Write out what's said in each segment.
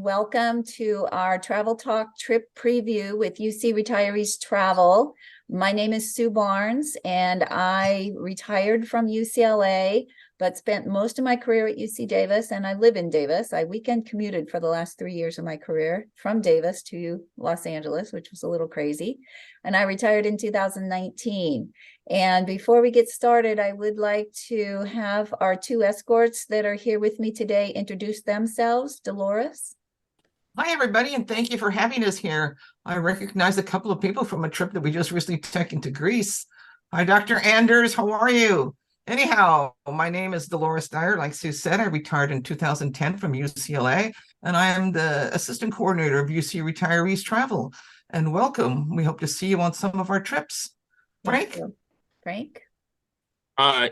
welcome to our Travel Talk trip preview with UC Retirees Travel. My name is Sue Barnes, and I retired from UCLA, but spent most of my career at UC Davis, and I live in Davis. I weekend commuted for the last 3 years of my career from Davis to Los Angeles, which was a little crazy, and I retired in 2019. And before we get started, I would like to have our two escorts that are here with me today introduce themselves. Dolores. Hi, everybody, and thank you for having us here. I recognize a couple of people from a trip that we just recently taken to Greece. Hi, Dr. Anders, how are you? Anyhow, my name is Dolores Dyer. Like Sue said, I retired in 2010 from UCLA, and I am the assistant coordinator of UC Retirees Travel. And welcome. We hope to see you on some of our trips. Frank? Frank? Hi,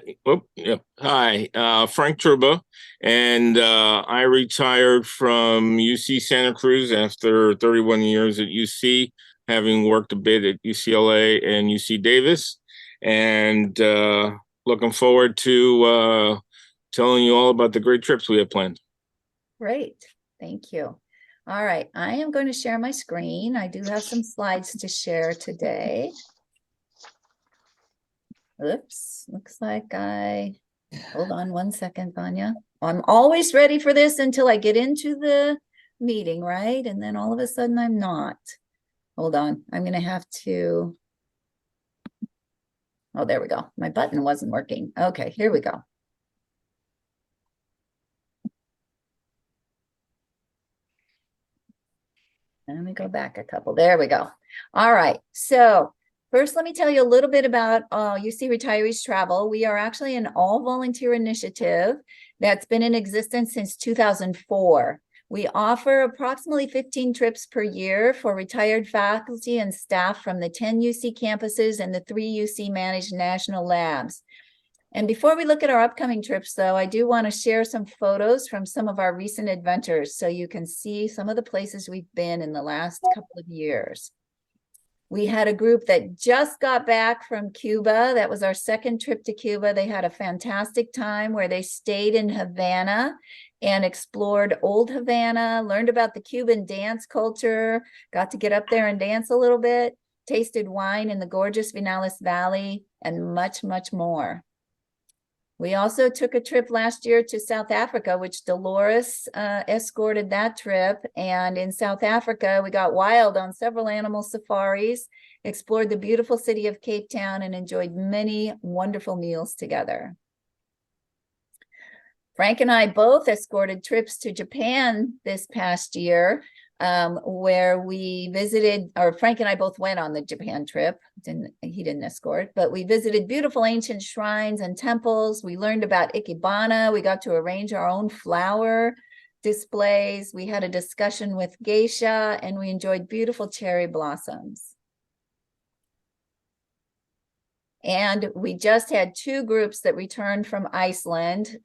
Frank Truba, and I retired from UC Santa Cruz after 31 years at UC, having worked a bit at UCLA and UC Davis, and looking forward to telling you all about the great trips we have planned. Great, thank you. All right, I am going to share my screen. I do have some slides to share today. Oops, looks like hold on one second, Vanya. I'm always ready for this until I get into the meeting, right? And then all of a sudden I'm not. Hold on, I'm gonna have to, oh, there we go. My button wasn't working. Okay, here we go. Let me go back a couple. There we go. All right, so first, let me tell you a little bit about UC Retirees Travel. We are actually an all-volunteer initiative that's been in existence since 2004. We offer approximately 15 trips per year for retired faculty and staff from the 10 UC campuses and the 3 UC managed national labs. And before we look at our upcoming trips, though, I do want to share some photos from some of our recent adventures so you can see some of the places we've been in the last couple of years. We had a group that just got back from Cuba. That was our second trip to Cuba. They had a fantastic time where they stayed in Havana and explored old Havana, learned about the Cuban dance culture, got to get up there and dance a little bit, tasted wine in the gorgeous Vinales Valley, and much, much more. We also took a trip last year to South Africa, which Dolores escorted that trip. And in South Africa, we got wild on several animal safaris, explored the beautiful city of Cape Town, and enjoyed many wonderful meals together. Frank and I both escorted trips to Japan this past year, where we visited, or Frank and I both went on the Japan trip. He didn't escort, but we visited beautiful ancient shrines and temples. We learned about Ikebana. We got to arrange our own flower displays. We had a discussion with geisha, and we enjoyed beautiful cherry blossoms. And we just had 2 groups that returned from Iceland.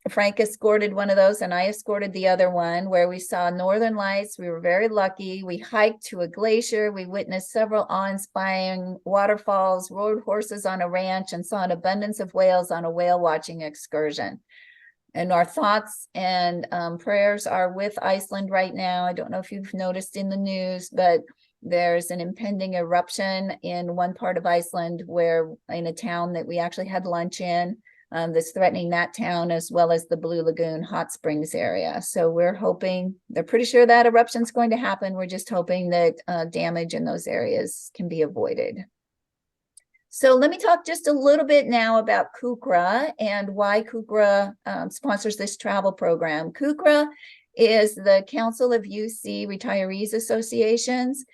Frank escorted one of those and I escorted the other one, where we saw northern lights. We were very lucky. We hiked to a glacier. We witnessed several awe-inspiring waterfalls, rode horses on a ranch, and saw an abundance of whales on a whale watching excursion. And our thoughts and prayers are with Iceland right now. I don't know if you've noticed in the news, but there's an impending eruption in one part of Iceland, where in a town that we actually had lunch in, that's threatening that town, as well as the Blue Lagoon hot springs area. So we're hoping, they're pretty sure that eruption's going to happen. We're just hoping that damage in those areas can be avoided. So let me talk just a little bit now about CUCRA and why CUCRA sponsors this travel program. CUCRA is the Council of UC Retirees Associations.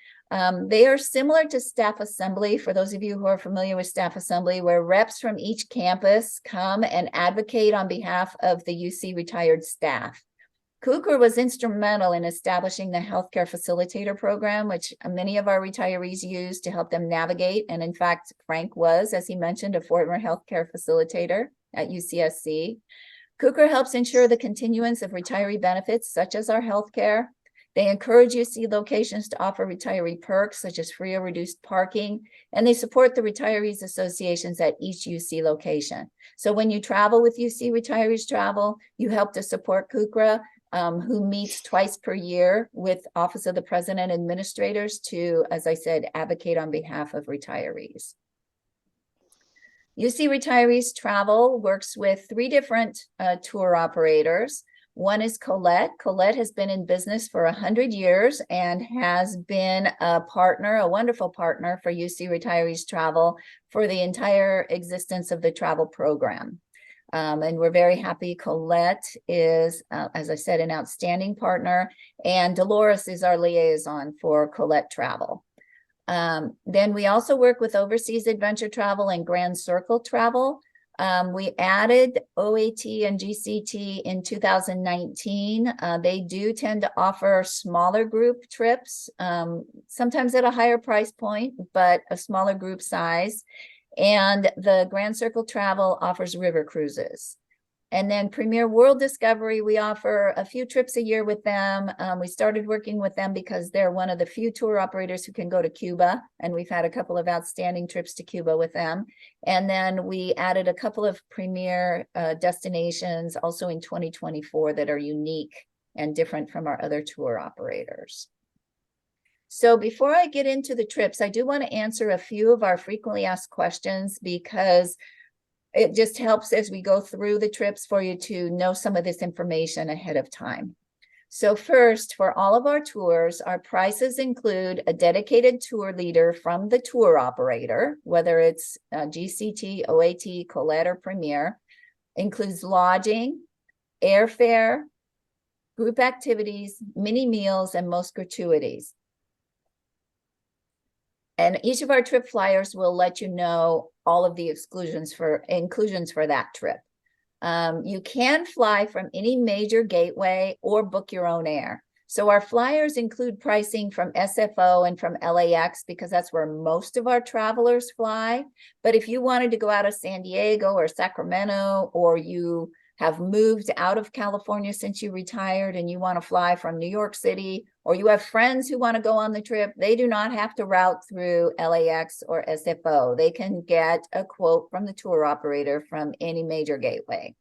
They are similar to Staff Assembly, for those of you who are familiar with Staff Assembly, where reps from each campus come and advocate on behalf of the UC retired staff. CUCRA was instrumental in establishing the healthcare facilitator program, which many of our retirees use to help them navigate. And in fact, Frank was, as he mentioned, a former healthcare facilitator at UCSC. CUCRA helps ensure the continuance of retiree benefits, such as our healthcare. They encourage UC locations to offer retiree perks, such as free or reduced parking, and they support the retirees associations at each UC location. So when you travel with UC Retirees Travel, you help to support CUCRA. who meets twice per year with Office of the President Administrators to, as I said, advocate on behalf of retirees. UC Retirees Travel works with 3 different tour operators. One is Colette. Colette has been in business for 100 years and has been a partner, a wonderful partner for UC Retirees Travel for the entire existence of the travel program. And we're very happy. Colette is, as I said, an outstanding partner, and Dolores is our liaison for Colette Travel. Then we also work with Overseas Adventure Travel and Grand Circle Travel. We added OAT and GCT in 2019. They do tend to offer smaller group trips, sometimes at a higher price point, but a smaller group size. And the Grand Circle Travel offers river cruises. And then Premier World Discovery, we offer a few trips a year with them. We started working with them because they're one of the few tour operators who can go to Cuba. And we've had a couple of outstanding trips to Cuba with them. And then we added a couple of premier destinations also in 2024 that are unique and different from our other tour operators. So before I get into the trips, I do want to answer a few of our frequently asked questions because it just helps as we go through the trips for you to know some of this information ahead of time. So first, for all of our tours, our prices include a dedicated tour leader from the tour operator, whether it's GCT, OAT, Colette, or Premier, includes lodging, airfare, group activities, mini meals, and most gratuities. And each of our trip flyers will let you know all of the inclusions for that trip. You can fly from any major gateway or book your own air. So our flyers include pricing from SFO and from LAX because that's where most of our travelers fly. But if you wanted to go out of San Diego or Sacramento, or you have moved out of California since you retired and you want to fly from New York City, or you have friends who want to go on the trip, they do not have to route through LAX or SFO. They can get a quote from the tour operator from any major gateway.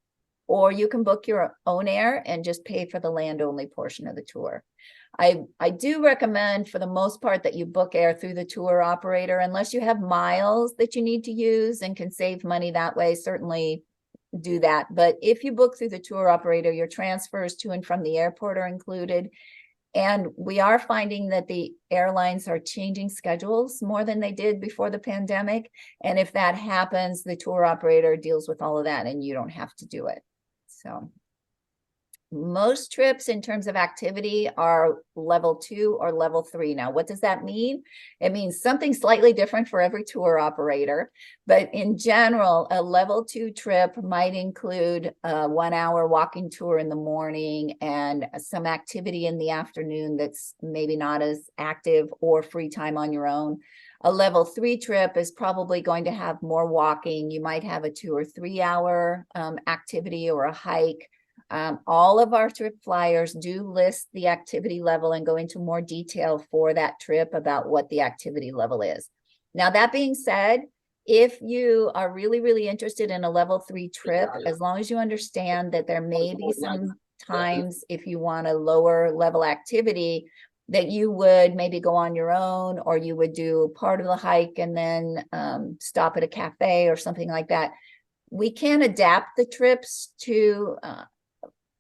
Or you can book your own air and just pay for the land-only portion of the tour. I do recommend, for the most part, that you book air through the tour operator, unless you have miles that you need to use and can save money that way. Certainly do that. But if you book through the tour operator, your transfers to and from the airport are included. And we are finding that the airlines are changing schedules more than they did before the pandemic. And if that happens, the tour operator deals with all of that and you don't have to do it. So most trips in terms of activity are level 2 or level 3. Now, what does that mean? It means something slightly different for every tour operator, but in general, a level 2 trip might include a 1-hour walking tour in the morning and some activity in the afternoon that's maybe not as active, or free time on your own. A level 3 trip is probably going to have more walking. You might have a 2 or 3 hour activity or a hike. All of our trip flyers do list the activity level and go into more detail for that trip about what the activity level is. Now, that being said, if you are really, really interested in a level 3 trip, as long as you understand that there may be some times if you want a lower level activity that you would maybe go on your own, or you would do part of the hike and then stop at a cafe or something like that. We can adapt the trips to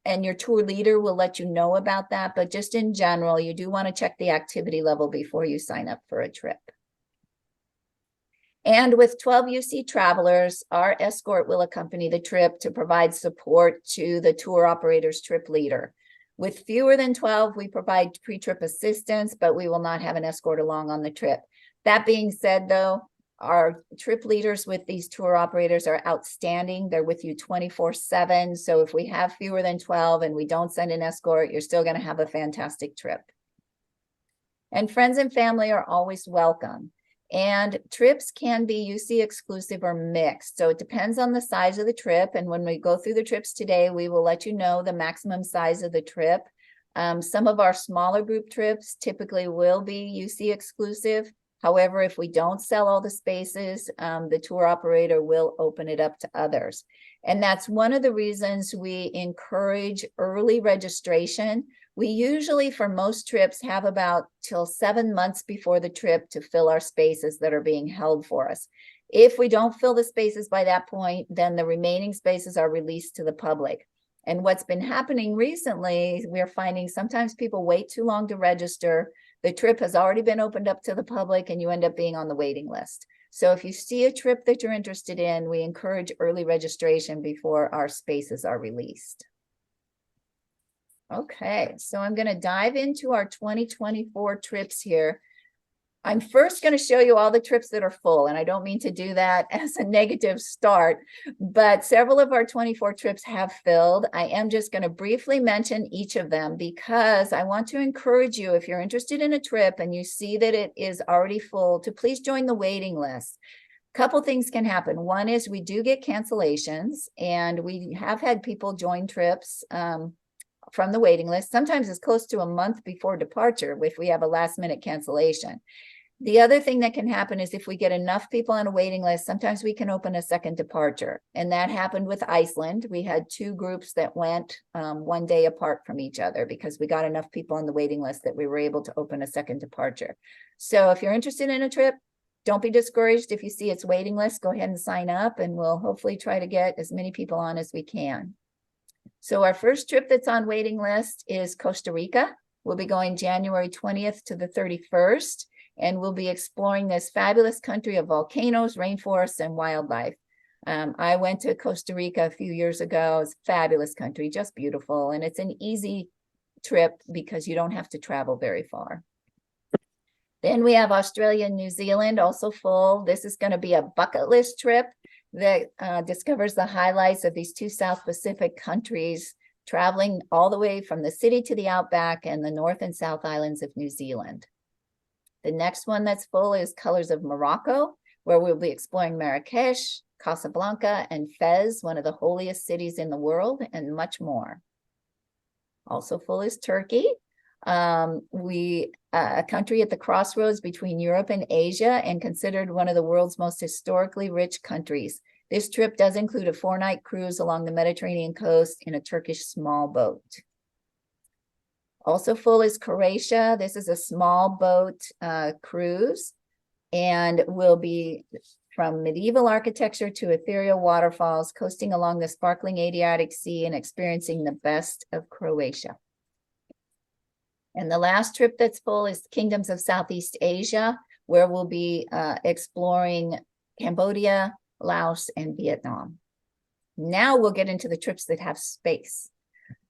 and your tour leader will let you know about that. But just in general, you do want to check the activity level before you sign up for a trip. And with 12 UC travelers, our escort will accompany the trip to provide support to the tour operator's trip leader. With fewer than 12, we provide pre-trip assistance, but we will not have an escort along on the trip. That being said, though, our trip leaders with these tour operators are outstanding. They're with you 24/7. So if we have fewer than 12 and we don't send an escort, you're still going to have a fantastic trip. And friends and family are always welcome. And trips can be UC exclusive or mixed. So it depends on the size of the trip. And when we go through the trips today, we will let you know the maximum size of the trip. Some of our smaller group trips typically will be UC exclusive. However, if we don't sell all the spaces, the tour operator will open it up to others. And that's one of the reasons we encourage early registration. We usually, for most trips, have about till 7 months before the trip to fill our spaces that are being held for us. If we don't fill the spaces by that point, then the remaining spaces are released to the public. And what's been happening recently, we're finding sometimes people wait too long to register. The trip has already been opened up to the public and you end up being on the waiting list. So if you see a trip that you're interested in, we encourage early registration before our spaces are released. Okay, so I'm going to dive into our 2024 trips here. I'm first going to show you all the trips that are full, and I don't mean to do that as a negative start, but several of our 24 trips have filled. I am just going to briefly mention each of them because I want to encourage you, if you're interested in a trip and you see that it is already full, to please join the waiting list. A couple things can happen. One is we do get cancellations, and we have had people join trips from the waiting list. Sometimes it's close to a month before departure if we have a last minute cancellation. The other thing that can happen is if we get enough people on a waiting list, sometimes we can open a second departure. And that happened with Iceland. We had 2 groups that went 1 day apart from each other because we got enough people on the waiting list that we were able to open a second departure. So if you're interested in a trip, don't be discouraged. If you see it's waiting list, go ahead and sign up and we'll hopefully try to get as many people on as we can. So our first trip that's on waiting list is Costa Rica. We'll be going January 20th to the 31st. And we'll be exploring this fabulous country of volcanoes, rainforests, and wildlife. I went to Costa Rica a few years ago. It's a fabulous country, just beautiful. And it's an easy trip because you don't have to travel very far. Then we have Australia and New Zealand, also full. This is going to be a bucket list trip that discovers the highlights of these 2 South Pacific countries, traveling all the way from the city to the outback and the North and South Islands of New Zealand. The next one that's full is Colors of Morocco, where we'll be exploring Marrakesh, Casablanca, and Fez, one of the holiest cities in the world, and much more. Also full is Turkey. A country at the crossroads between Europe and Asia and considered one of the world's most historically rich countries. This trip does include a 4-night cruise along the Mediterranean coast in a Turkish small boat. Also full is Croatia. This is a small boat cruise and will be from medieval architecture to ethereal waterfalls, coasting along the sparkling Adriatic Sea and experiencing the best of Croatia. And the last trip that's full is Kingdoms of Southeast Asia, where we'll be exploring Cambodia, Laos, and Vietnam. Now we'll get into the trips that have space.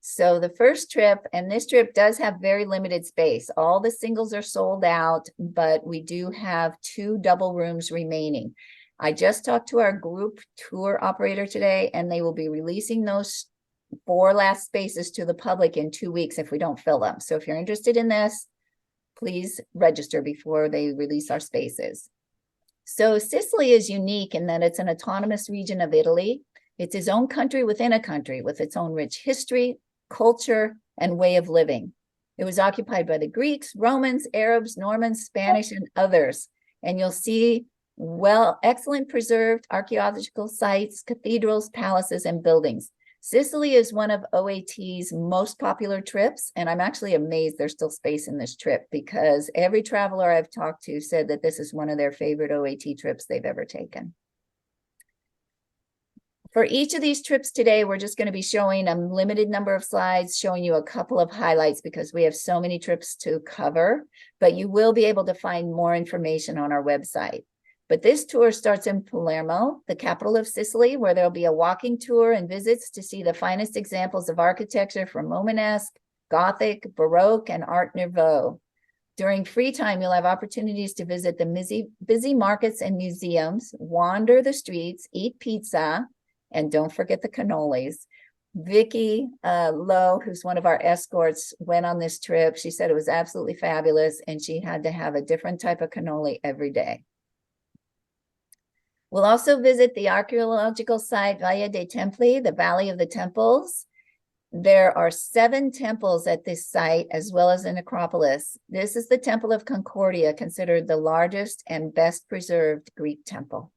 So the first trip, and this trip does have very limited space. All the singles are sold out, but we do have 2 double rooms remaining. I just talked to our group tour operator today, and they will be releasing those 4 last spaces to the public in 2 weeks if we don't fill them. So if you're interested in this, please register before they release our spaces. So Sicily is unique in that it's an autonomous region of Italy. It's its own country within a country with its own rich history, culture, and way of living. It was occupied by the Greeks, Romans, Arabs, Normans, Spanish, and others. And you'll see excellent preserved archaeological sites, cathedrals, palaces, and buildings. Sicily is one of OAT's most popular trips, and I'm actually amazed there's still space in this trip because every traveler I've talked to said that this is one of their favorite OAT trips they've ever taken. For each of these trips today, we're just going to be showing a limited number of slides, showing you a couple of highlights because we have so many trips to cover, but you will be able to find more information on our website. But this tour starts in Palermo, the capital of Sicily, where there'll be a walking tour and visits to see the finest examples of architecture from Romanesque, Gothic, Baroque, and Art Nouveau. During free time, you'll have opportunities to visit the busy markets and museums, wander the streets, eat pizza, and don't forget the cannolis. Vicky Lowe, who's one of our escorts, went on this trip. She said it was absolutely fabulous, and she had to have a different type of cannoli every day. We'll also visit the archaeological site Valle dei Templi, the Valley of the Temples. There are 7 temples at this site, as well as a necropolis. This is the Temple of Concordia, considered the largest and best preserved Greek temple.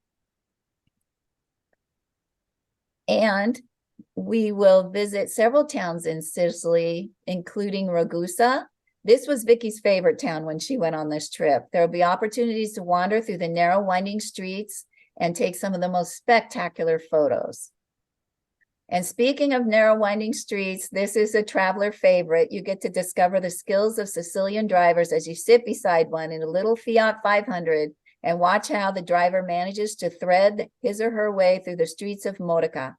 And we will visit several towns in Sicily, including Ragusa. This was Vicky's favorite town when she went on this trip. There will be opportunities to wander through the narrow, winding streets and take some of the most spectacular photos. And speaking of narrow, winding streets, this is a traveler favorite. You get to discover the skills of Sicilian drivers as you sit beside one in a little Fiat 500 and watch how the driver manages to thread his or her way through the streets of Modica.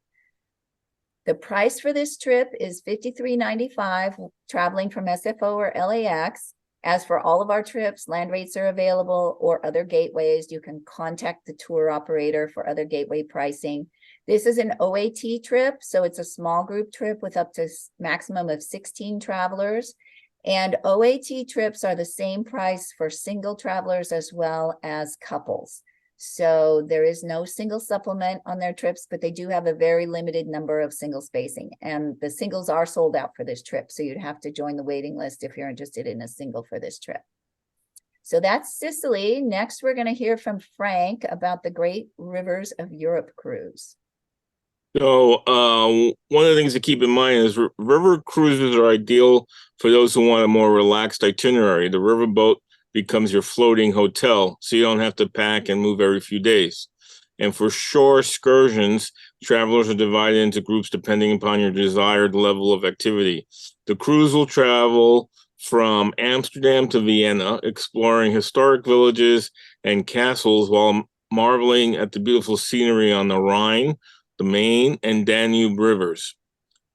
The price for this trip is $53.95, traveling from SFO or LAX. As for all of our trips, land rates are available, or other gateways. You can contact the tour operator for other gateway pricing. This is an OAT trip, so it's a small group trip with up to maximum of 16 travelers. And OAT trips are the same price for single travelers as well as couples. So there is no single supplement on their trips, but they do have a very limited number of single spacing. And the singles are sold out for this trip. So you'd have to join the waiting list if you're interested in a single for this trip. So that's Sicily. Next, we're going to hear from Frank about the Great Rivers of Europe cruise. So one of the things to keep in mind is river cruises are ideal for those who want a more relaxed itinerary. The riverboat becomes your floating hotel, so you don't have to pack and move every few days. And for shore excursions, travelers are divided into groups depending upon your desired level of activity. The cruise will travel from Amsterdam to Vienna, exploring historic villages and castles while marveling at the beautiful scenery on the Rhine, the Main, and Danube rivers.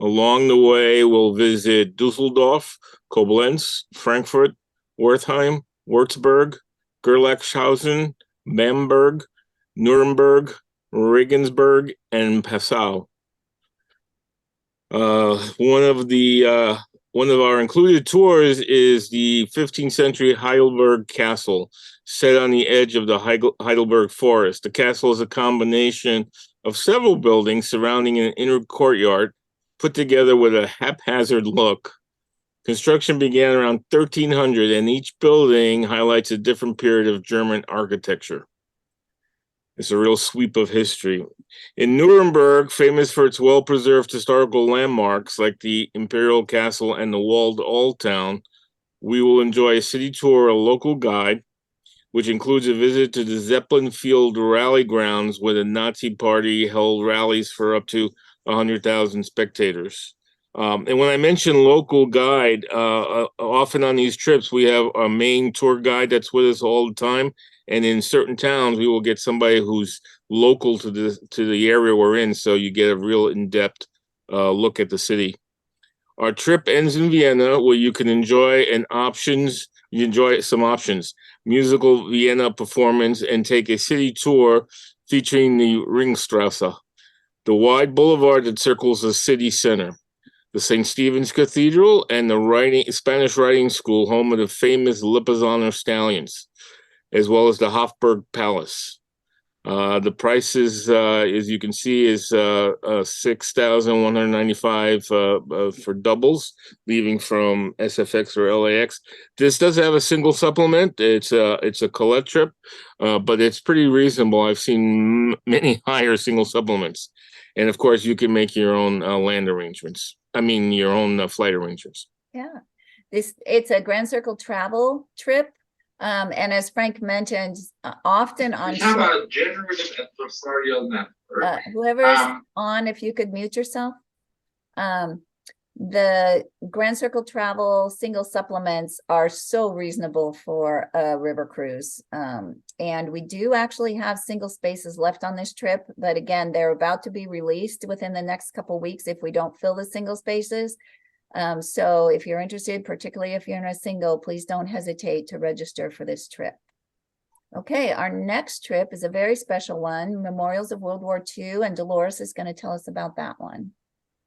Along the way, we'll visit Dusseldorf, Koblenz, Frankfurt, Wertheim, Würzburg, Gerlachshausen, Bamberg, Nuremberg, Regensburg, and Passau. One of our included tours is the 15th century Heidelberg Castle, set on the edge of the Heidelberg Forest. The castle is a combination of several buildings surrounding an inner courtyard, put together with a haphazard look. Construction began around 1300, and each building highlights a different period of German architecture. It's a real sweep of history. In Nuremberg, famous for its well-preserved historical landmarks like the Imperial Castle and the walled Old Town, we will enjoy a city tour, a local guide, which includes a visit to the Zeppelin Field rally grounds where the Nazi Party held rallies for up to 100,000 spectators. And when I mention local guide, often on these trips, we have a main tour guide that's with us all the time. And in certain towns, we will get somebody who's local to the area we're in. So you get a real in-depth look at the city. Our trip ends in Vienna, where you can enjoy some options, musical Vienna performance, and take a city tour featuring the Ringstrasse, the wide boulevard that circles the city center, the St. Stephen's Cathedral, and the Spanish Writing School, home of the famous Lipizzaner stallions, as well as the Hofburg Palace. The prices, as you can see, is $6,195 for doubles, leaving from SFX or LAX. This does have a single supplement. It's a Colette trip, but it's pretty reasonable. I've seen many higher single supplements, and of course, you can make your own land arrangements. Your own flight arrangements. Yeah, it's a Grand Circle travel trip. And as Frank mentioned, often on whoever's on, if you could mute yourself. The Grand Circle travel single supplements are so reasonable for a river cruise. And we do actually have single spaces left on this trip, but again, they're about to be released within the next couple weeks if we don't fill the single spaces. So if you're interested, particularly if you're in a single, please don't hesitate to register for this trip. Okay, our next trip is a very special one, Memorials of World War II, and Dolores is going to tell us about that one.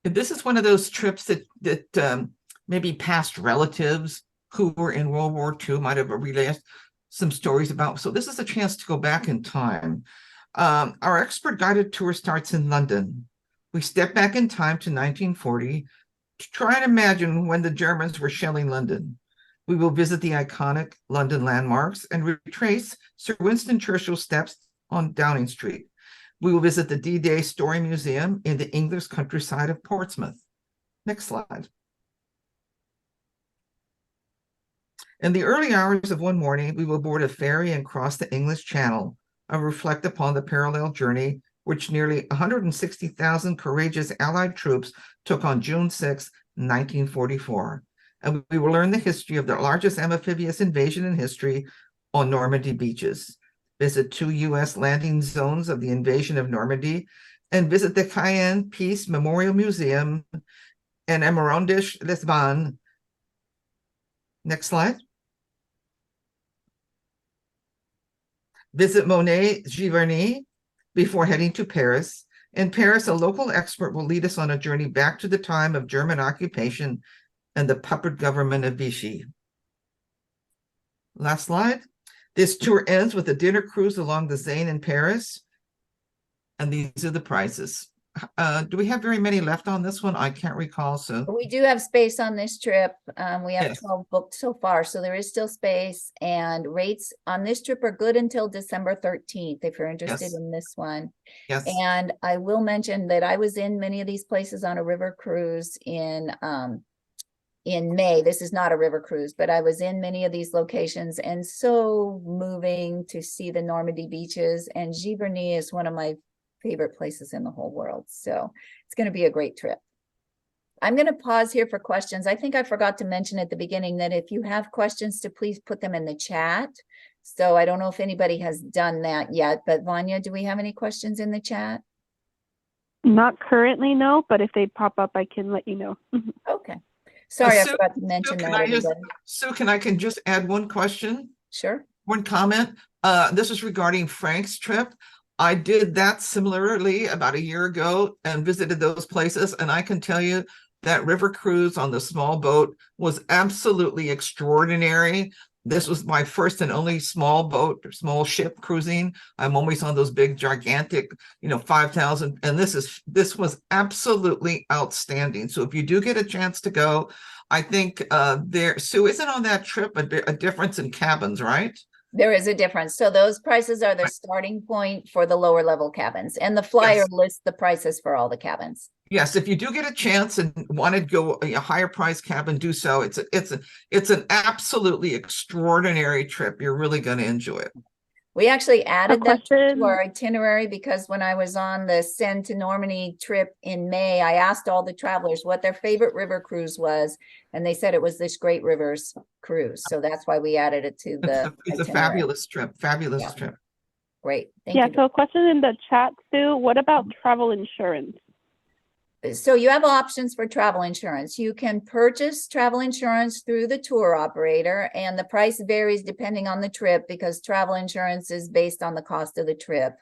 This is one of those trips that maybe past relatives who were in World War II might have relayed some stories about. So this is a chance to go back in time. Our expert guided tour starts in London. We step back in time to 1940 Try and imagine when the Germans were shelling London. We will visit the iconic London landmarks and retrace Sir Winston Churchill's steps on Downing Street. We will visit the D-Day Story Museum in the English countryside of Portsmouth. Next slide. In the early hours of one morning, we will board a ferry and cross the English Channel and reflect upon the parallel journey which nearly 160,000 courageous Allied troops took on June 6, 1944. And we will learn the history of the largest amphibious invasion in history on Normandy beaches. Visit 2 U.S. landing zones of the invasion of Normandy, and visit the Cayenne Peace Memorial Museum and Amorondish Lisbon. Next slide. Visit Monet Giverny before heading to Paris. In Paris, a local expert will lead us on a journey back to the time of German occupation and the puppet government of Vichy. Last slide. This tour ends with a dinner cruise along the Seine in Paris. And these are the prices. Do we have very many left on this one? I can't recall. So We do have space on this trip. We have Yes. 12 booked so far, so there is still space, and rates on this trip are good until December 13th, if you're interested Yes. in this one. yes, And I will mention that I was in many of these places on a river cruise in May. This is not a river cruise, but I was in many of these locations, and so moving to see the Normandy beaches, and Giverny is one of my favorite places in the whole world. So it's going to be a great trip. I'm going to pause here for questions. I think I forgot to mention at the beginning that if you have questions, to please put them in the chat. So I don't know if anybody has done that yet, but Vanya, do we have any questions in the chat? Not currently, no, but if they pop up, I can let you know. Okay. Sorry, I Sue- forgot to mention can that, I just- everybody. Sue, I can just add one question? Sure. One comment. This is regarding Frank's trip. I did that similarly about a year ago and visited those places. And I can tell you that river cruise on the small boat was absolutely extraordinary. This was my first and only small boat or small ship cruising. I'm always on those big, gigantic, 5,000. And this was absolutely outstanding. So if you do get a chance to go, I think Sue, isn't on that trip a difference in cabins, right? There is a difference. So those prices are the starting point for the lower level cabins, and the flyer Yes. lists the prices for all the cabins. Yes, if you do get a chance and want to go a higher price cabin, do so. It's an absolutely extraordinary trip. You're really going to enjoy it. We actually added that to question. our itinerary because when I was on the Seine to Normandy trip in May, I asked all the travelers what their favorite river cruise was, and they said it was this Great Rivers cruise. So that's why we added it to the It's a itinerary. fabulous trip. Fabulous Yeah. trip. Great. Thank Yeah, you. so a question in the chat, Sue. What about travel insurance? So you have options for travel insurance. You can purchase travel insurance through the tour operator, and the price varies depending on the trip because travel insurance is based on the cost of the trip.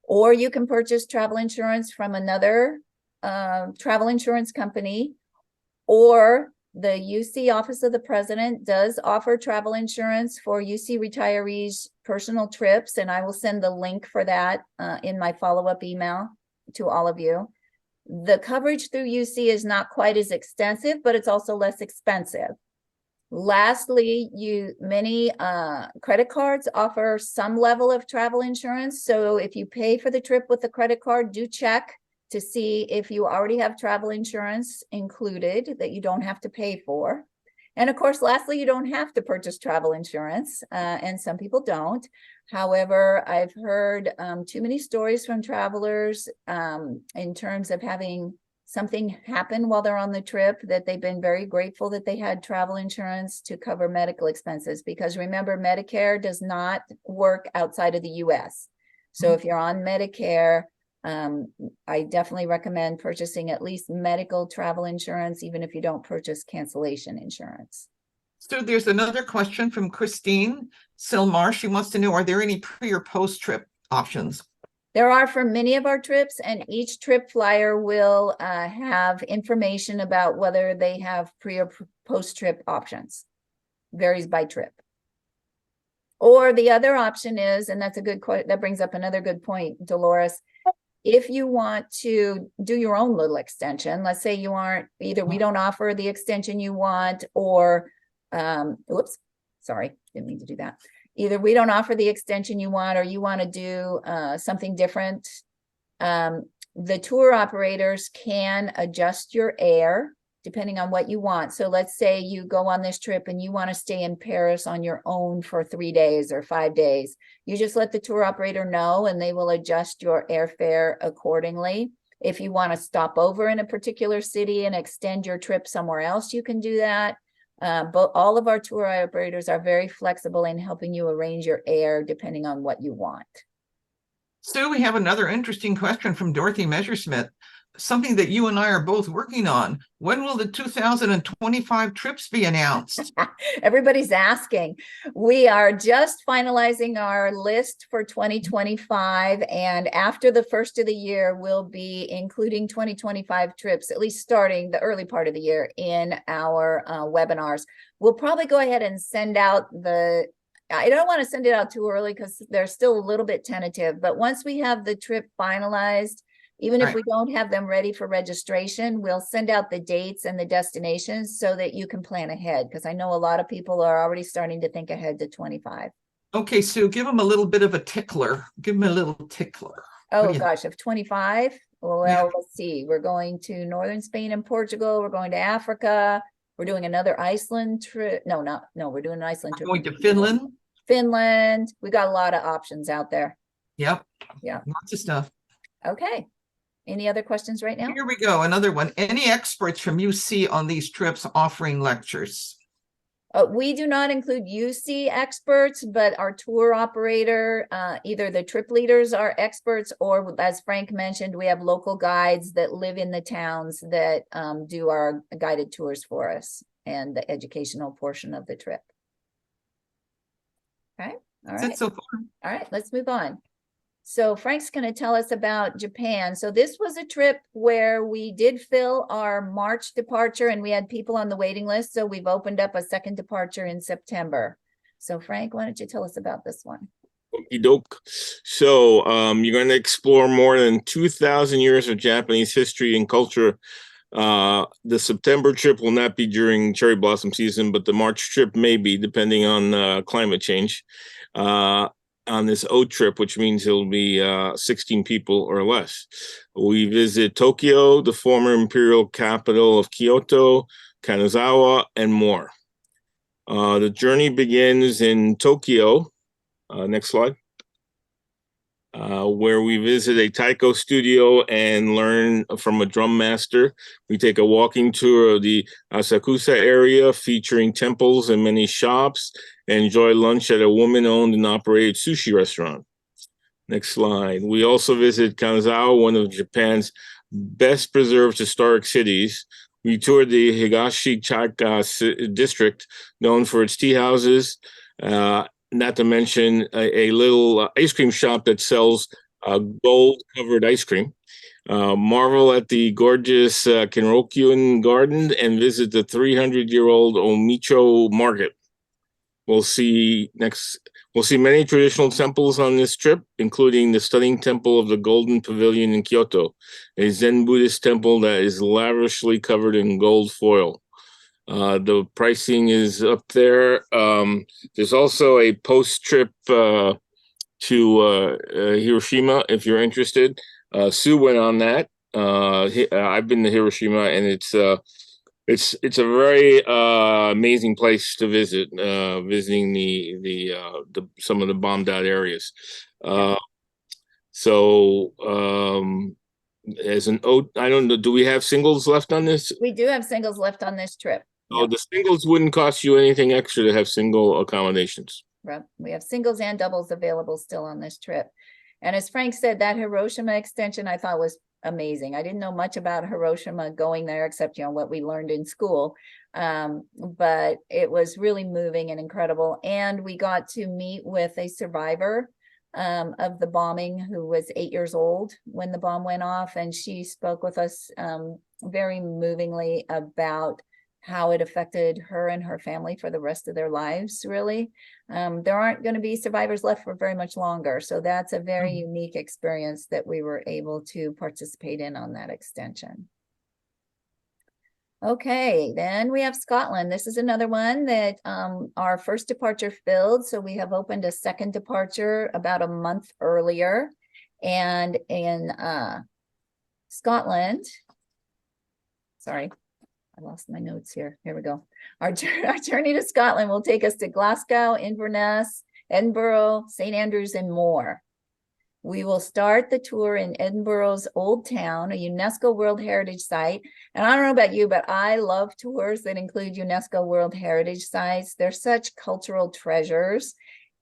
Or you can purchase travel insurance from another travel insurance company, or the UC Office of the President does offer travel insurance for UC retirees' personal trips, and I will send the link for that in my follow-up email to all of you. The coverage through UC is not quite as extensive, but it's also less expensive. Lastly, many credit cards offer some level of travel insurance. So if you pay for the trip with the credit card, do check to see if you already have travel insurance included that you don't have to pay for. And of course, lastly, you don't have to purchase travel insurance, and some people don't. However, I've heard too many stories from travelers in terms of having something happen while they're on the trip that they've been very grateful that they had travel insurance to cover medical expenses. Because remember, Medicare does not work outside of the US. So if you're on Medicare, I definitely recommend purchasing at least medical travel insurance, even if you don't purchase cancellation insurance. So there's another question from Christine Silmar. She wants to know, are there any pre or post trip options? There are for many of our trips, and each trip flyer will have information about whether they have pre or post trip options. Varies by trip. Or the other option is, and that's a good that brings up another good point, Dolores. If you want to do your own little extension, let's say you aren't, either we don't offer the extension you want, or, whoops, sorry, didn't mean to do that. Either we don't offer the extension you want, or you want to do something different. The tour operators can adjust your air depending on what you want. So let's say you go on this trip and you want to stay in Paris on your own for 3 days or 5 days. You just let the tour operator know and they will adjust your airfare accordingly. If you want to stop over in a particular city and extend your trip somewhere else, you can do that. But all of our tour operators are very flexible in helping you arrange your air depending on what you want. Sue, we have another interesting question from Dorothy Messersmith. Something that you and I are both working on. When will the 2025 trips be announced? Everybody's asking. We are just finalizing our list for 2025. And after the first of the year, we'll be including 2025 trips, at least starting the early part of the year, in our webinars. We'll probably go ahead and send out I don't want to send it out too early because they're still a little bit tentative, but once we have the trip finalized, even if Right. we don't have them ready for registration, we'll send out the dates and the destinations so that you can plan ahead. Because I know a lot of people are already starting to think ahead to 25. Okay, Sue, give them a little bit of a tickler. Give them a little tickler. What do Oh you- gosh, of 25? Well, Yeah. let's see. We're going to northern Spain and Portugal. We're going to Africa. We're doing another Iceland trip. No, we're doing an Iceland trip. Going to Finland? Finland. We got a lot of options out there. Yep. Yeah. Lots of stuff. Okay. Any other questions right now? Here we go. Another one. Any experts from UC on these trips offering lectures? We do not include UC experts, but our tour operator, either the trip leaders are experts, or as Frank mentioned, we have local guides that live in the towns that do our guided tours for us and the educational portion of the trip. Okay, all That's right. it so far. All right, let's move on. So Frank's going to tell us about Japan. So this was a trip where we did fill our March departure and we had people on the waiting list. So we've opened up a second departure in September. So Frank, why don't you tell us about this one? Okie doke. So you're going to explore more than 2,000 years of Japanese history and culture. The September trip will not be during cherry blossom season, but the March trip may be, depending on climate change. On this O trip, which means it'll be 16 people or less. We visit Tokyo, the former imperial capital of Kyoto, Kanazawa, and more. The journey begins in Tokyo. Next slide. Where we visit a taiko studio and learn from a drum master. We take a walking tour of the Asakusa area featuring temples and many shops, and enjoy lunch at a woman-owned and operated sushi restaurant. Next slide. We also visit Kanazawa, one of Japan's best preserved historic cities. We toured the Higashichaka district, known for its tea houses, not to mention a little ice cream shop that sells gold-covered ice cream. Marvel at the gorgeous Kinrokyuan garden and visit the 300-year-old Omicho market. We'll see many traditional temples on this trip, including the stunning temple of the Golden Pavilion in Kyoto, a Zen Buddhist temple that is lavishly covered in gold foil. The pricing is up there. There's also a post-trip to Hiroshima, if you're interested. Sue went on that. I've been to Hiroshima, and it's a very amazing place to visit. Visiting the some of the bombed out areas. As an I don't know. Do we have singles left on this? We do have singles left on this trip. Oh, the singles wouldn't cost you anything extra to have single accommodations. Right. We have singles and doubles available still on this trip. And as Frank said, that Hiroshima extension I thought was amazing. I didn't know much about Hiroshima going there, except, what we learned in school. But it was really moving and incredible. And we got to meet with a survivor of the bombing who was 8 years old when the bomb went off. And she spoke with us very movingly about how it affected her and her family for the rest of their lives, really. There aren't going to be survivors left for very much longer. So that's a very unique experience that we were able to participate in on that extension. Okay, then we have Scotland. This is another one that our first departure filled. So we have opened a second departure about a month earlier. And in Scotland, sorry, I lost my notes here. Here we go. Our journey to Scotland will take us to Glasgow, Inverness, Edinburgh, St. Andrews, and more. We will start the tour in Edinburgh's Old Town, a UNESCO World Heritage Site. And I don't know about you, but I love tours that include UNESCO World Heritage Sites. They're such cultural treasures.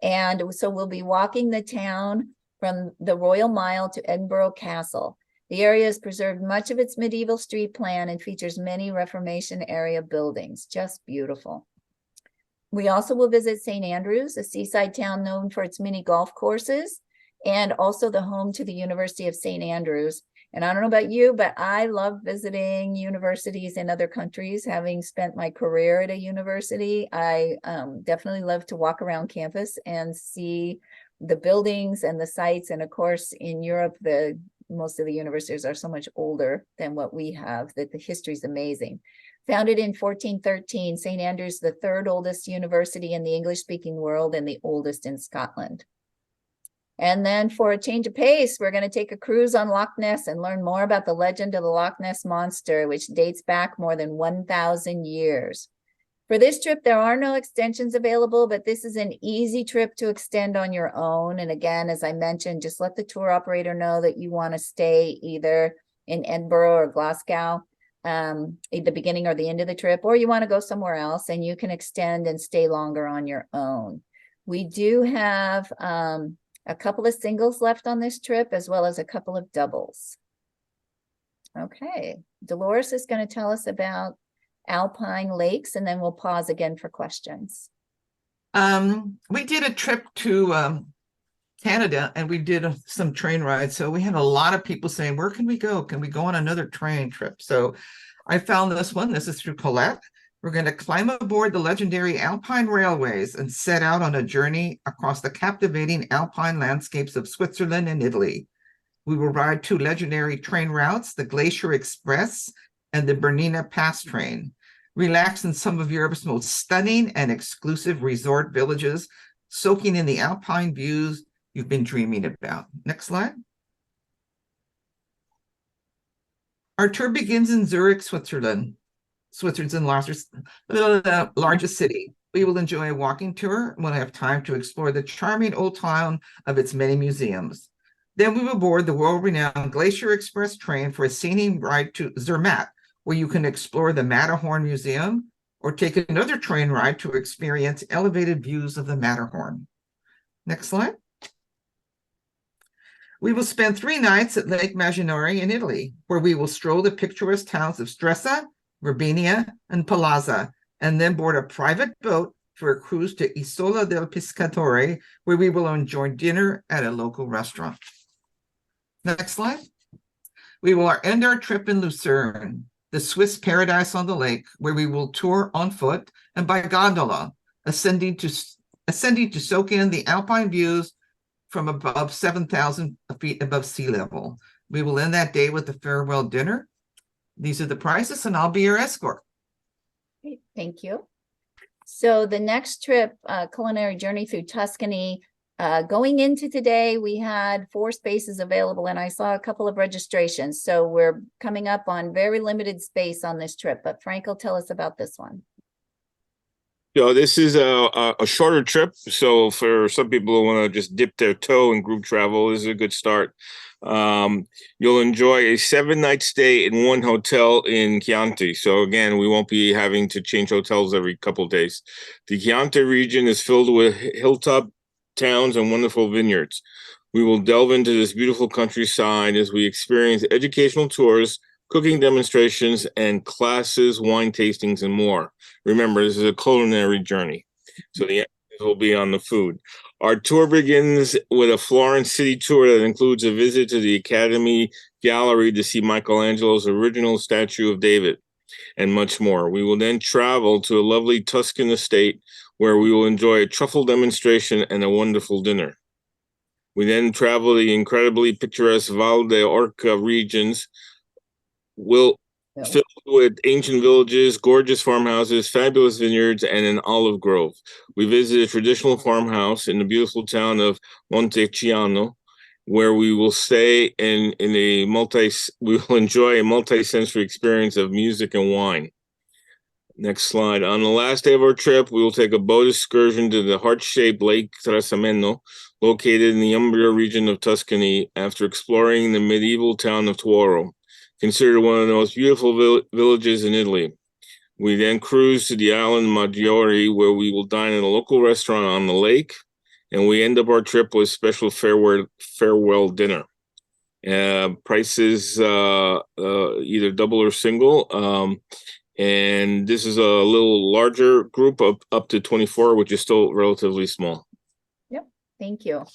And so we'll be walking the town from the Royal Mile to Edinburgh Castle. The area has preserved much of its medieval street plan and features many Reformation era buildings. Just beautiful. We also will visit St. Andrews, a seaside town known for its mini golf courses, and also the home to the University of St. Andrews. And I don't know about you, but I love visiting universities in other countries. Having spent my career at a university, I definitely love to walk around campus and see the buildings and the sites. And of course, in Europe, most of the universities are so much older than what we have, that the history is amazing. Founded in 1413, St. Andrews, the third oldest university in the English-speaking world and the oldest in Scotland. And then for a change of pace, we're going to take a cruise on Loch Ness and learn more about the legend of the Loch Ness Monster, which dates back more than 1,000 years. For this trip, there are no extensions available, but this is an easy trip to extend on your own. And again, as I mentioned, just let the tour operator know that you want to stay either in Edinburgh or Glasgow at the beginning or the end of the trip, or you want to go somewhere else, and you can extend and stay longer on your own. We do have a couple of singles left on this trip, as well as a couple of doubles. Okay, Dolores is going to tell us about Alpine Lakes, and then we'll pause again for questions. We did a trip to Canada, and we did some train rides. So we had a lot of people saying, where can we go? Can we go on another train trip? So I found this one. This is through Colette. We're going to climb aboard the legendary Alpine Railways and set out on a journey across the captivating alpine landscapes of Switzerland and Italy. We will ride two legendary train routes, the Glacier Express and the Bernina Pass train. Relax in some of Europe's most stunning and exclusive resort villages, soaking in the alpine views you've been dreaming about. Next slide. Our tour begins in Zurich, Switzerland. Switzerland's largest city. We will enjoy a walking tour and we'll have time to explore the charming old town of its many museums. Then we will board the world-renowned Glacier Express train for a scenic ride to Zermatt, where you can explore the Matterhorn Museum or take another train ride to experience elevated views of the Matterhorn. Next slide. We will spend 3 nights at Lake Maggiore in Italy, where we will stroll the picturesque towns of Stresa, Verbinia, and Palazza, and then board a private boat for a cruise to Isola del Pescatore, where we will enjoy dinner at a local restaurant. Next slide. We will end our trip in Lucerne, the Swiss paradise on the lake, where we will tour on foot and by gondola, ascending to soak in the alpine views from above 7,000 feet above sea level. We will end that day with a farewell dinner. These are the prices, and I'll be your escort. Great, thank you. So the next trip, culinary journey through Tuscany, going into today, we had 4 spaces available, and I saw a couple of registrations. So we're coming up on very limited space on this trip, but Frank will tell us about this one. So this is a shorter trip. So for some people who want to just dip their toe in group travel, this is a good start. You'll enjoy a 7-night stay in one hotel in Chianti. So again, we won't be having to change hotels every couple of days. The Chianti region is filled with hilltop towns and wonderful vineyards. We will delve into this beautiful countryside as we experience educational tours, cooking demonstrations, and classes, wine tastings, and more. Remember, this is a culinary journey, so the emphasis will be on the food. Our tour begins with a Florence city tour that includes a visit to the Academy Gallery to see Michelangelo's original statue of David. and much more. We will then travel to a lovely Tuscan estate where we will enjoy a truffle demonstration and a wonderful dinner. We then travel the incredibly picturesque Val d'Orca regions, filled with ancient villages, gorgeous farmhouses, fabulous vineyards, and an olive grove. We visit a traditional farmhouse in the beautiful town of Monteciano, where we will stay we will enjoy a multi-sensory experience of music and wine. Next slide. On the last day of our trip, we will take a boat excursion to the heart-shaped Lake Trasimeno, located in the Umbria region of Tuscany, after exploring the medieval town of Tuoro, considered one of the most beautiful villages in Italy. We then cruise to the island Maggiore, where we will dine at a local restaurant on the lake, and we end up our trip with special farewell dinner. Prices either double or single. And this is a little larger group of up to 24, which is still relatively small. Yep, thank you.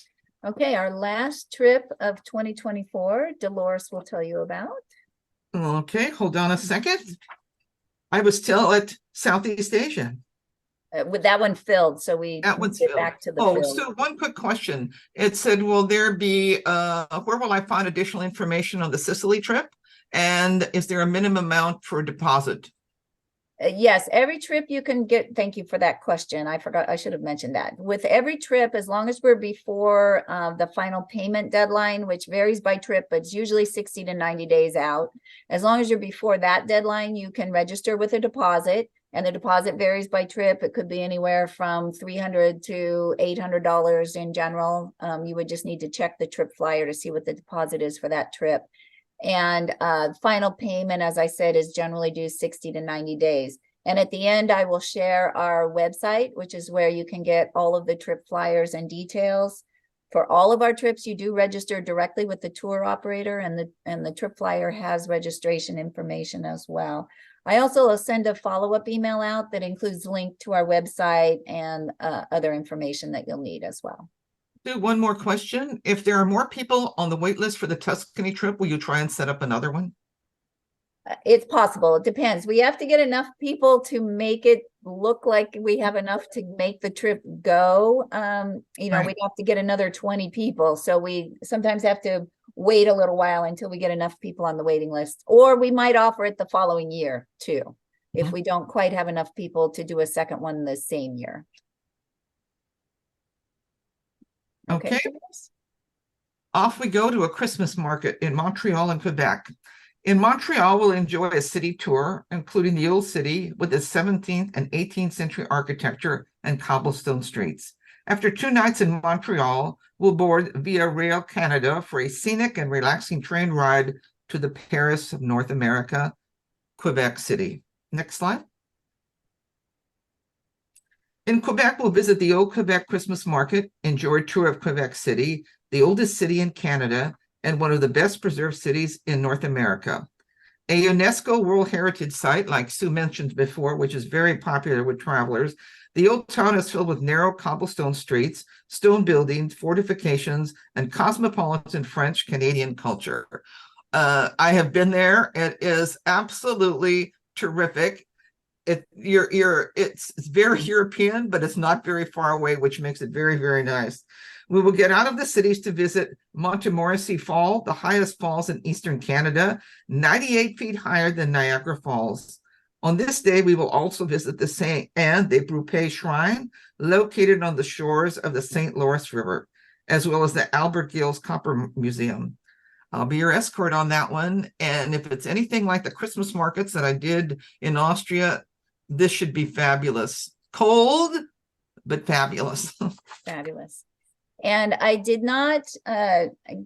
Okay, our last trip of 2024, Dolores will tell you about. Okay, hold on a second. I was still at Southeast Asia. With that one filled, so we That one's get filled. back to the Oh, filled. so one quick question. It said, will there be, where will I find additional information on the Sicily trip? And is there a minimum amount for deposit? Yes, every trip you can get. Thank you for that question. I forgot, I should have mentioned that. With every trip, as long as we're before the final payment deadline, which varies by trip, but it's usually 60 to 90 days out. As long as you're before that deadline, you can register with a deposit, and the deposit varies by trip. It could be anywhere from $300 to $800 in general. You would just need to check the trip flyer to see what the deposit is for that trip. And final payment, as I said, is generally due 60 to 90 days. And at the end, I will share our website, which is where you can get all of the trip flyers and details. For all of our trips, you do register directly with the tour operator, and the trip flyer has registration information as well. I also will send a follow-up email out that includes a link to our website and other information that you'll need as well. One more question. If there are more people on the wait list for the Tuscany trip, will you try and set up another one? It's possible. It depends. We have to get enough people to make it look like we have enough to make the trip go. You know, Right. we'd have to get another 20 people. So we sometimes have to wait a little while until we get enough people on the waiting list. Or we might offer it the following year too, if we don't quite have enough people to do a second one the same year. Okay. Off we go to a Christmas market in Montreal and Quebec. In Montreal, we'll enjoy a city tour, including the old city with its 17th and 18th century architecture and cobblestone streets. After 2 nights in Montreal, we'll board Via Rail Canada for a scenic and relaxing train ride to the Paris of North America, Quebec City. Next slide. In Quebec, we'll visit the Old Quebec Christmas Market, enjoy a tour of Quebec City, the oldest city in Canada, and one of the best preserved cities in North America. A UNESCO World Heritage Site, like Sue mentioned before, which is very popular with travelers. The old town is filled with narrow cobblestone streets, stone buildings, fortifications, and cosmopolitan French-Canadian culture. I have been there. It is absolutely terrific. It's very European, but it's not very far away, which makes it very, very nice. We will get out of the cities to visit Montmorency Fall, the highest falls in eastern Canada, 98 feet higher than Niagara Falls. On this day, we will also visit the Saint Anne de Brupé Shrine, located on the shores of the St. Lawrence River, as well as the Albert Gills Copper Museum. I'll be your escort on that one. And if it's anything like the Christmas markets that I did in Austria, this should be fabulous. Cold, but fabulous. Fabulous. And I did not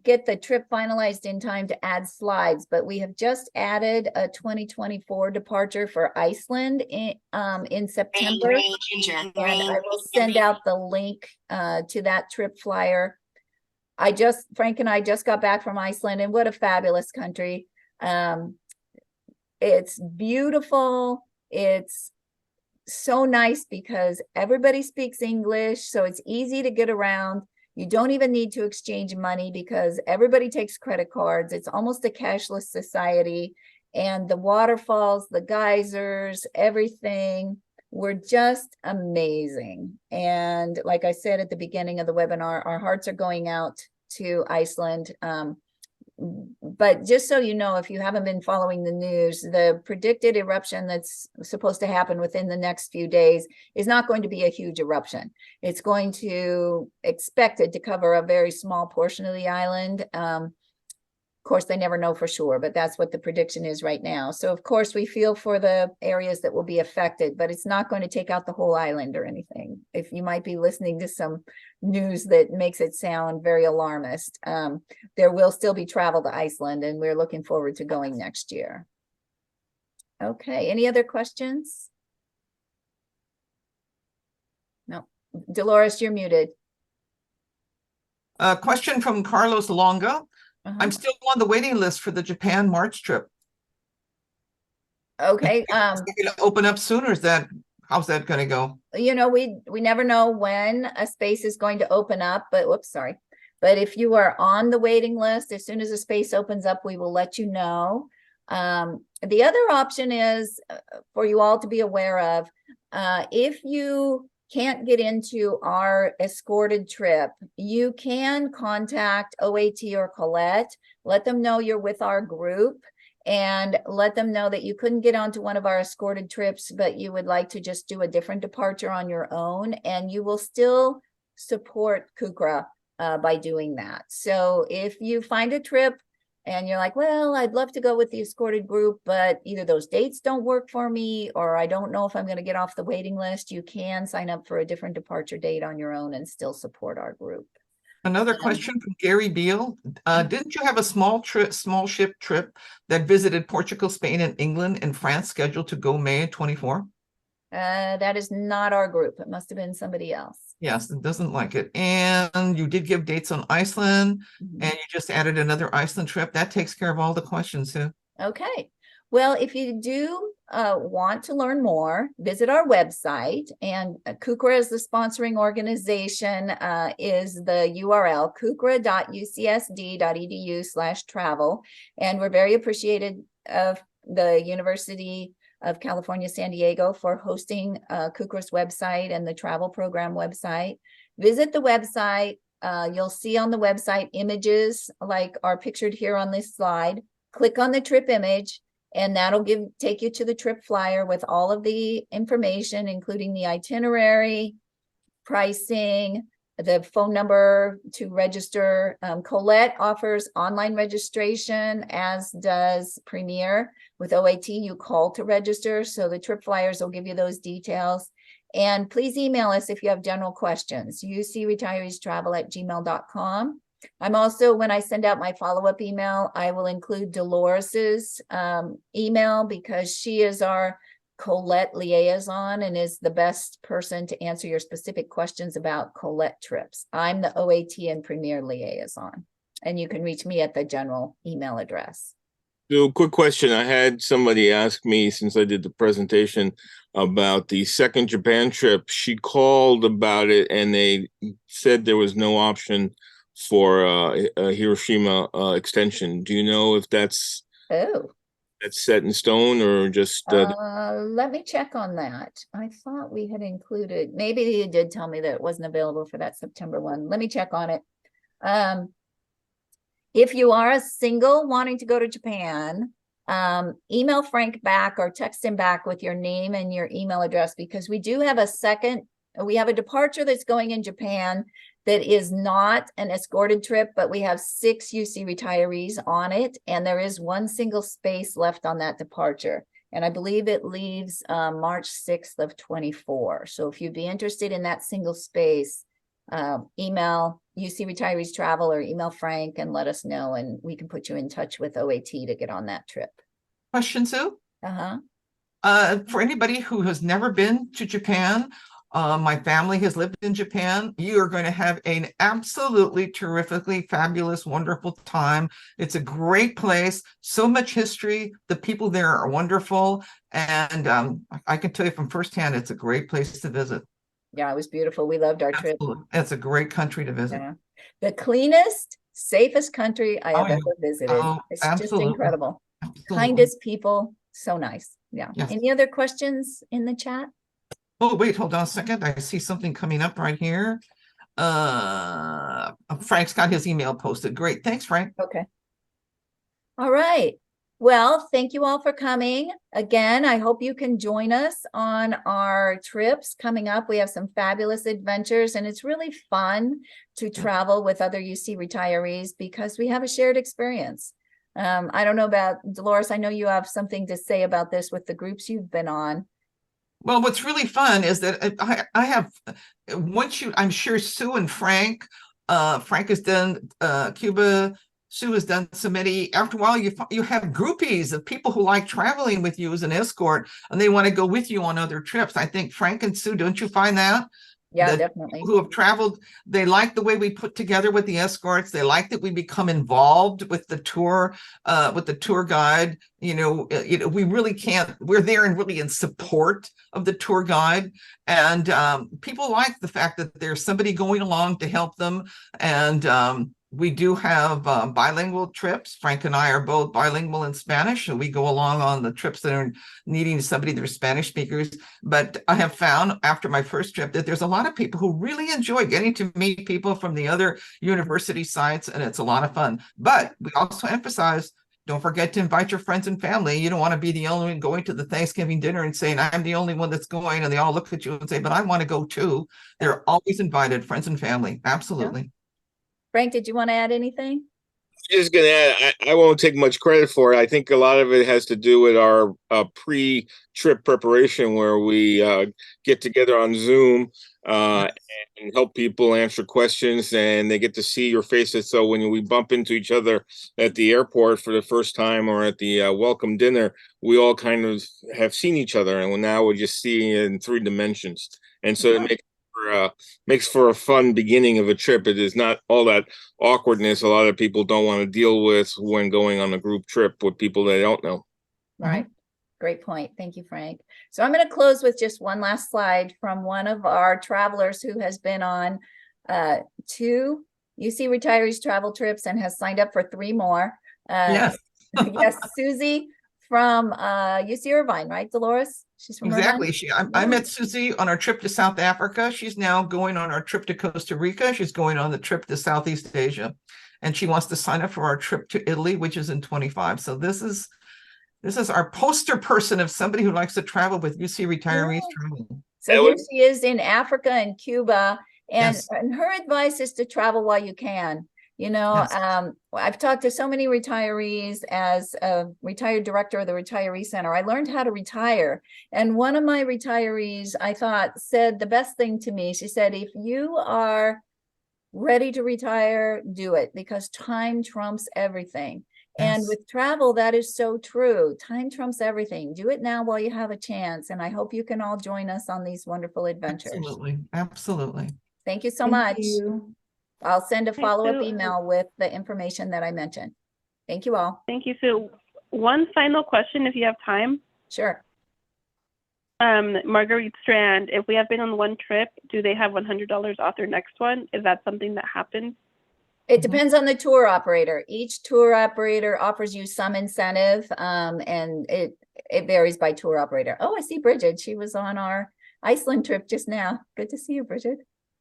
get the trip finalized in time to add slides, but we have just added a 2024 departure for Iceland in September. And I will send out the link to that trip flyer. Frank and I just got back from Iceland, and what a fabulous country. It's beautiful. It's so nice because everybody speaks English, so it's easy to get around. You don't even need to exchange money because everybody takes credit cards. It's almost a cashless society. And the waterfalls, the geysers, everything were just amazing. And like I said at the beginning of the webinar, our hearts are going out to Iceland. But just so you know, if you haven't been following the news, the predicted eruption that's supposed to happen within the next few days is not going to be a huge eruption. It's going to expected to cover a very small portion of the island. Of course, they never know for sure, but that's what the prediction is right now. So of course, we feel for the areas that will be affected, but it's not going to take out the whole island or anything. If you might be listening to some news that makes it sound very alarmist, there will still be travel to Iceland, and we're looking forward to going next year. Okay, any other questions? No. Dolores, you're muted. A question from Carlos Longa. I'm Uh-huh. still on the waiting list for the Japan March trip. Okay, Is it gonna open up soon, or how's that gonna go? you know, we never know when a space is going to open up, but whoops, sorry. But if you are on the waiting list, as soon as a space opens up, we will let you know. The other option is for you all to be aware of, if you can't get into our escorted trip, you can contact OAT or Colette, let them know you're with our group, and let them know that you couldn't get onto one of our escorted trips, but you would like to just do a different departure on your own, and you will still support Kukra by doing that. So if you find a trip and you're like, well, I'd love to go with the escorted group, but either those dates don't work for me, or I don't know if I'm going to get off the waiting list, you can sign up for a different departure date on your own and still support our group. Another question from Gary Beal. Didn't you have a small ship trip that visited Portugal, Spain, and England and France scheduled to go May 24? That is not our group. It must have been somebody else. Yes, it doesn't like it. And you did give dates on Iceland, Mhm. and you just added another Iceland trip. That takes care of all the questions, Sue. Okay. Well, if you do want to learn more, visit our website, and Kukra is the sponsoring organization, is the URL kukra.ucsd.edu/travel. And we're very appreciative of the University of California, San Diego for hosting Kukra's website and the travel program website. Visit the website. You'll see on the website images like are pictured here on this slide. Click on the trip image, and that'll take you to the trip flyer with all of the information, including the itinerary, pricing, the phone number to register. Colette offers online registration, as does Premier. With OAT, you call to register, so the trip flyers will give you those details. And please email us if you have general questions, ucretiriestravel@gmail.com. I'm also, when I send out my follow-up email, I will include Dolores's email, because she is our Colette liaison and is the best person to answer your specific questions about Colette trips. I'm the OAT and Premier liaison, and you can reach me at the general email address. So, quick question. I had somebody ask me, since I did the presentation, about the second Japan trip. She called about it, and they said there was no option for a Hiroshima extension. Do you know if that's set in stone, or just let me check on that. I thought we had included, maybe you did tell me that it wasn't available for that September one. Let me check on it. If you are a single wanting to go to Japan, email Frank back or text him back with your name and your email address, because we do have we have a departure that's going in Japan that is not an escorted trip, but we have 6 UC retirees on it, and there is one single space left on that departure. And I believe it leaves March 6th of 24. So if you'd be interested in that single space, email UC Retirees Travel or email Frank and let us know, and we can put you in touch with OAT to get on that trip. Question, Sue? Uh-huh. For anybody who has never been to Japan, my family has lived in Japan. You are going to have an absolutely terrifically fabulous, wonderful time. It's a great place, so much history. The people there are wonderful. And I can tell you from firsthand, it's a great place to visit. Yeah, it was beautiful. We loved our trip. It's a great country to visit. Yeah. The cleanest, safest country I have yeah. ever visited. Oh, It's absolutely. just incredible. Absolutely. kindest people. So nice. Yeah. Yes. Any other questions in the chat? Oh, wait, hold on a second. I see something coming up right here. Frank's got his email posted. Great. Thanks, Frank. Okay. All right. Well, thank you all for coming. Again, I hope you can join us on our trips coming up. We have some fabulous adventures, and it's really fun to travel with other UC retirees because we have a shared experience. I don't know about Dolores. I know you have something to say about this with the groups you've been on. Well, what's really fun is that I have, I'm sure Sue and Frank has done Cuba, Sue has done Samiti. After a while, you have groupies of people who like traveling with you as an escort, and they want to go with you on other trips. I think Frank and Sue, don't you find that? Yeah, That definitely. Who have traveled, they like the way we put together with the escorts. They like that we become involved with the tour guide. We really can't, we're there and really in support of the tour guide. And people like the fact that there's somebody going along to help them. And we do have bilingual trips. Frank and I are both bilingual in Spanish, so we go along on the trips that are needing somebody that are Spanish speakers. But I have found after my first trip that there's a lot of people who really enjoy getting to meet people from the other university sites, and it's a lot of fun. But we also emphasize, don't forget to invite your friends and family. You don't want to be the only one going to the Thanksgiving dinner and saying, I'm the only one that's going, and they all look at you and say, but I want to go too. They're always invited, friends and family. Absolutely. Yeah. Frank, did you want to add anything? Just gonna add, I won't take much credit for it. I think a lot of it has to do with our pre-trip preparation, where we get together on Zoom and help people answer questions, and they get to see your faces. So when we bump into each other at the airport for the first time or at the welcome dinner, we all kind of have seen each other, and now we're just seeing it in 3 dimensions. And so it makes for a fun beginning of a trip. It is not all that awkwardness a lot of people don't want to deal with when going on a group trip with people they don't know. Right. Great point. Thank you, Frank. So I'm going to close with just one last slide from one of our travelers who has been on 2 UC retirees travel trips and has signed up for 3 more. Yes. Yes, Susie from UC Irvine, right, Dolores? She's from Exactly. Irvine? I met Susie on our trip to South Africa. She's now going on our trip to Costa Rica. She's going on the trip to Southeast Asia, and she wants to sign up for our trip to Italy, which is in 25. So this is our poster person of somebody who likes to travel with UC retirees traveling. So here she is in Africa and Cuba, and, Yes. and her advice is to travel while you can. Yes. I've talked to so many retirees as a retired director of the Retiree Center. I learned how to retire. And one of my retirees, I thought, said the best thing to me. She said, if you are ready to retire, do it, because time trumps everything. And Yes. with travel, that is so true. Time trumps everything. Do it now while you have a chance. And I hope you can all join us on these wonderful adventures. Absolutely. Absolutely. Thank you so Thank much. you. I'll send a Thanks, follow-up Sue. email with the information that I mentioned. Thank you all. Thank you, Sue. One final question, if you have time. Sure. Marguerite Strand, if we have been on one trip, do they have $100 off their next one? Is that something that happens? It depends on the tour operator. Each tour operator offers you some incentive, and it varies by tour operator. Oh, I see Bridget. She was on our Iceland trip just now. Good to see you, Bridget.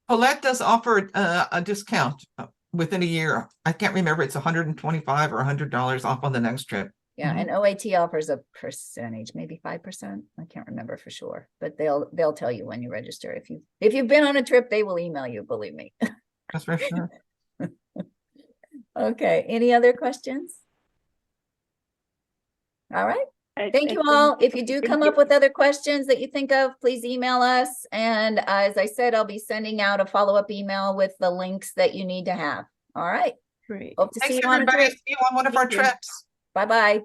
Paulette does offer a discount within a year. I can't remember. It's $125 or $100 off on the next trip. Yeah, and OAT offers a percentage, maybe 5%. I can't remember for sure, but they'll tell you when you register. If you've been on a trip, they will email you, believe me. That's for sure. Okay, any other questions? All right. Thank you I all. think- If you do thank come you. up with other questions that you think of, please email us. And as I said, I'll be sending out a follow-up email with the links that you need to have. All right. Great. Hope to see Thanks, you on a everybody. trip. See you on one of our Thank you. trips. Bye-bye.